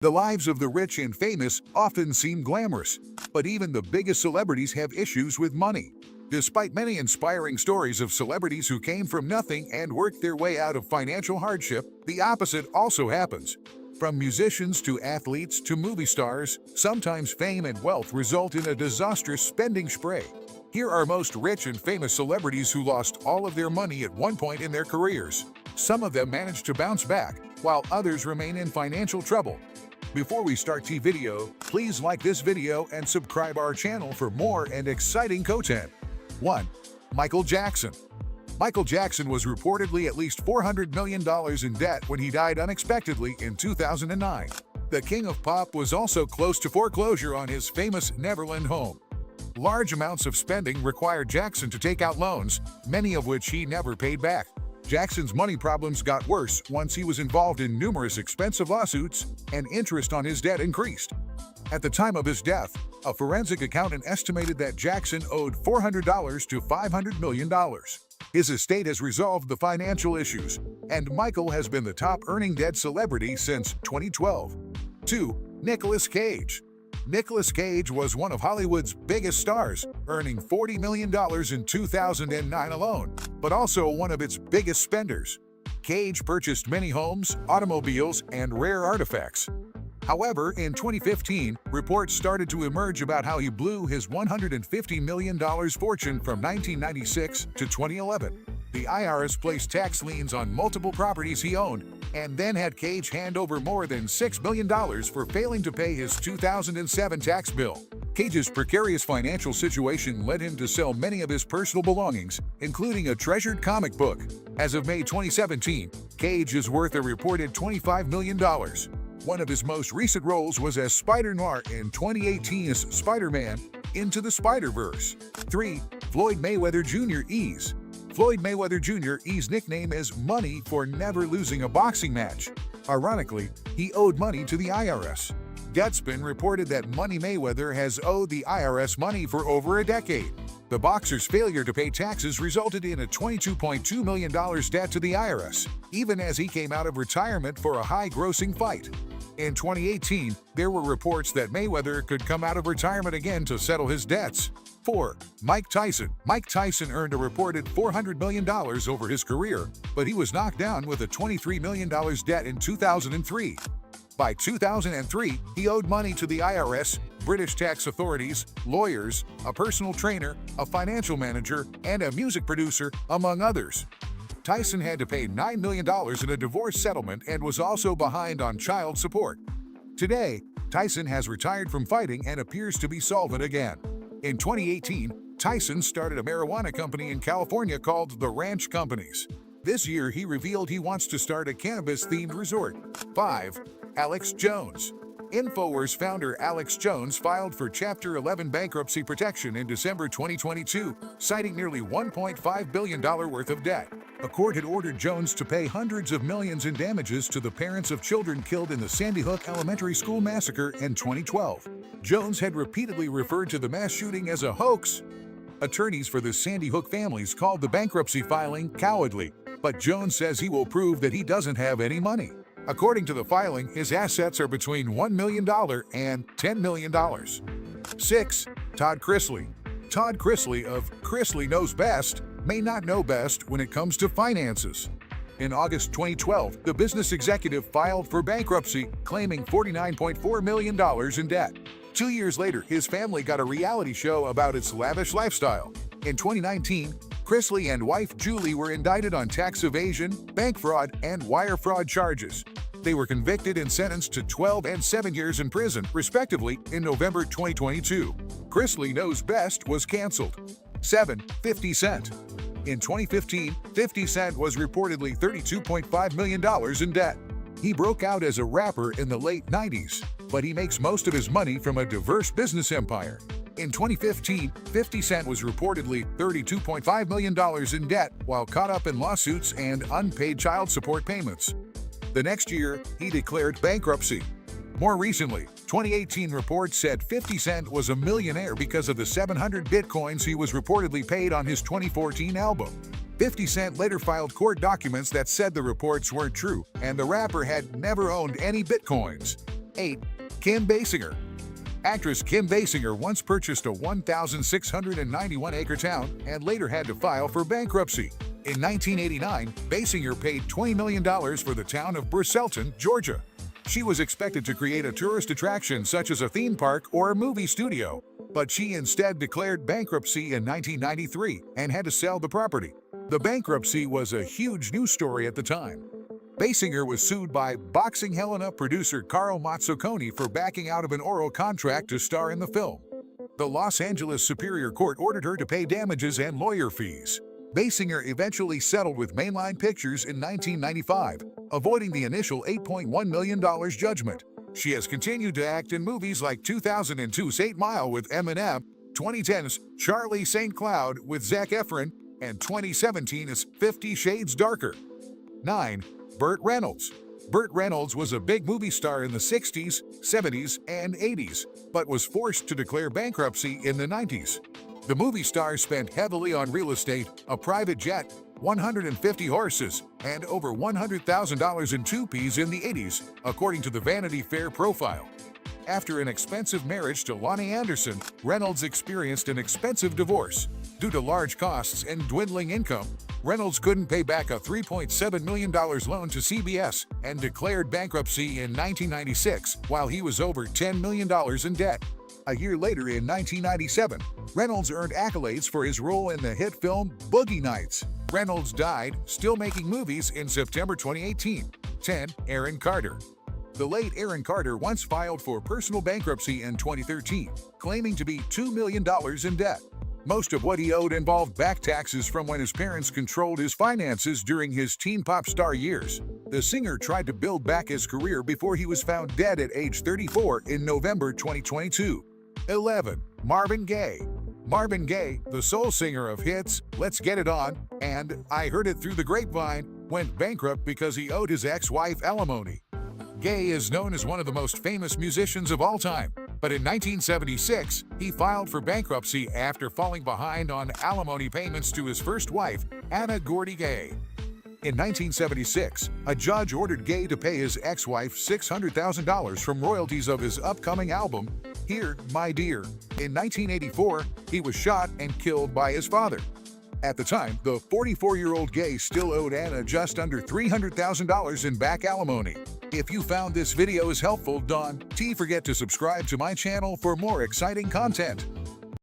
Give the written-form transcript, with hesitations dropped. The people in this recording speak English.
The lives of the rich and famous often seem glamorous, but even the biggest celebrities have issues with money. Despite many inspiring stories of celebrities who came from nothing and worked their way out of financial hardship, the opposite also happens. From musicians to athletes to movie stars, sometimes fame and wealth result in a disastrous spending spree. Here are most rich and famous celebrities who lost all of their money at one point in their careers. Some of them managed to bounce back, while others remain in financial trouble. Before we start the video, please like this video and subscribe our channel for more and exciting content. 1. Michael Jackson. Michael Jackson was reportedly at least $400 million in debt when he died unexpectedly in 2009. The king of pop was also close to foreclosure on his famous Neverland home. Large amounts of spending required Jackson to take out loans, many of which he never paid back. Jackson's money problems got worse once he was involved in numerous expensive lawsuits and interest on his debt increased. At the time of his death, a forensic accountant estimated that Jackson owed $400 to $500 million. His estate has resolved the financial issues, and Michael has been the top-earning dead celebrity since 2012. 2. Nicolas Cage. Nicolas Cage was one of Hollywood's biggest stars, earning $40 million in 2009 alone, but also one of its biggest spenders. Cage purchased many homes, automobiles, and rare artifacts. However, in 2015, reports started to emerge about how he blew his $150 million fortune from 1996 to 2011. The IRS placed tax liens on multiple properties he owned, and then had Cage hand over more than $6 million for failing to pay his 2007 tax bill. Cage's precarious financial situation led him to sell many of his personal belongings, including a treasured comic book. As of May 2017, Cage is worth a reported $25 million. One of his most recent roles was as Spider-Noir in 2018's Spider-Man Into the Spider-Verse. 3. Floyd Mayweather Jr. Ease. Floyd Mayweather Jr.'s nickname is Money for never losing a boxing match. Ironically, he owed money to the IRS. Deadspin reported that Money Mayweather has owed the IRS money for over a decade. The boxer's failure to pay taxes resulted in a $22.2 million debt to the IRS, even as he came out of retirement for a high-grossing fight. In 2018, there were reports that Mayweather could come out of retirement again to settle his debts. 4. Mike Tyson. Mike Tyson earned a reported $400 million over his career, but he was knocked down with a $23 million debt in 2003. By 2003, he owed money to the IRS, British tax authorities, lawyers, a personal trainer, a financial manager, and a music producer, among others. Tyson had to pay $9 million in a divorce settlement and was also behind on child support. Today, Tyson has retired from fighting and appears to be solvent again. In 2018, Tyson started a marijuana company in California called the Ranch Companies. This year, he revealed he wants to start a cannabis-themed resort. 5. Alex Jones. InfoWars founder Alex Jones filed for Chapter 11 bankruptcy protection in December 2022, citing nearly $1.5 billion worth of debt. A court had ordered Jones to pay hundreds of millions in damages to the parents of children killed in the Sandy Hook Elementary School massacre in 2012. Jones had repeatedly referred to the mass shooting as a hoax. Attorneys for the Sandy Hook families called the bankruptcy filing cowardly, but Jones says he will prove that he doesn't have any money. According to the filing, his assets are between $1 million and $10 million. 6. Todd Chrisley. Todd Chrisley of Chrisley Knows Best may not know best when it comes to finances. In August 2012, the business executive filed for bankruptcy, claiming $49.4 million in debt. 2 years later, his family got a reality show about its lavish lifestyle. In 2019, Chrisley and wife Julie were indicted on tax evasion, bank fraud, and wire fraud charges. They were convicted and sentenced to 12 and 7 years in prison, respectively, in November 2022. Chrisley Knows Best was canceled. 7. 50 Cent. In 2015, 50 Cent was reportedly $32.5 million in debt. He broke out as a rapper in the late 90s, but he makes most of his money from a diverse business empire. In 2015, 50 Cent was reportedly $32.5 million in debt while caught up in lawsuits and unpaid child support payments. The next year, he declared bankruptcy. More recently, 2018 reports said 50 Cent was a millionaire because of the 700 bitcoins he was reportedly paid on his 2014 album. 50 Cent later filed court documents that said the reports weren't true, and the rapper had never owned any bitcoins. 8. Kim Basinger. Actress Kim Basinger once purchased a 1,691-acre town and later had to file for bankruptcy. In 1989, Basinger paid $20 million for the town of Bristolton, Georgia. She was expected to create a tourist attraction such as a theme park or a movie studio, but she instead declared bankruptcy in 1993 and had to sell the property. The bankruptcy was a huge news story at the time. Basinger was sued by boxing Helena producer Carl Mazzucconi for backing out of an oral contract to star in the film. The Los Angeles Superior Court ordered her to pay damages and lawyer fees. Basinger eventually settled with Mainline Pictures in 1995, avoiding the initial $8.1 million judgment. She has continued to act in movies like 2002's 8 Mile with Eminem, 2010's Charlie St. Cloud with Zac Efron, and 2017's 50 Shades Darker. 9. Burt Reynolds. Burt Reynolds was a big movie star in the 60s, 70s, and 80s, but was forced to declare bankruptcy in the 90s. The movie star spent heavily on real estate, a private jet, 150 horses, and over $100,000 in toupees in the 80s, according to the Vanity Fair profile. After an expensive marriage to Lonnie Anderson, Reynolds experienced an expensive divorce. Due to large costs and dwindling income, Reynolds couldn't pay back a $3.7 million loan to CBS and declared bankruptcy in 1996 while he was over $10 million in debt. A year later, in 1997, Reynolds earned accolades for his role in the hit film Boogie Nights. Reynolds died, still making movies, in September 2018. 10. Aaron Carter. The late Aaron Carter once filed for personal bankruptcy in 2013, claiming to be $2 million in debt. Most of what he owed involved back taxes from when his parents controlled his finances during his teen pop star years. The singer tried to build back his career before he was found dead at age 34 in November 2022. 11. Marvin Gaye. Marvin Gaye, the soul singer of hits Let's Get It On and I Heard It Through the Grapevine, went bankrupt because he owed his ex-wife alimony. Gaye is known as one of the most famous musicians of all time, but in 1976, he filed for bankruptcy after falling behind on alimony payments to his first wife, Anna Gordy Gaye. In 1976, a judge ordered Gaye to pay his ex-wife $600,000 from royalties of his upcoming album, Here, My Dear. In 1984, he was shot and killed by his father. At the time, the 44-year-old Gaye still owed Anna just under $300,000 in back alimony. If you found this video is helpful, don't forget to subscribe to my channel for more exciting content.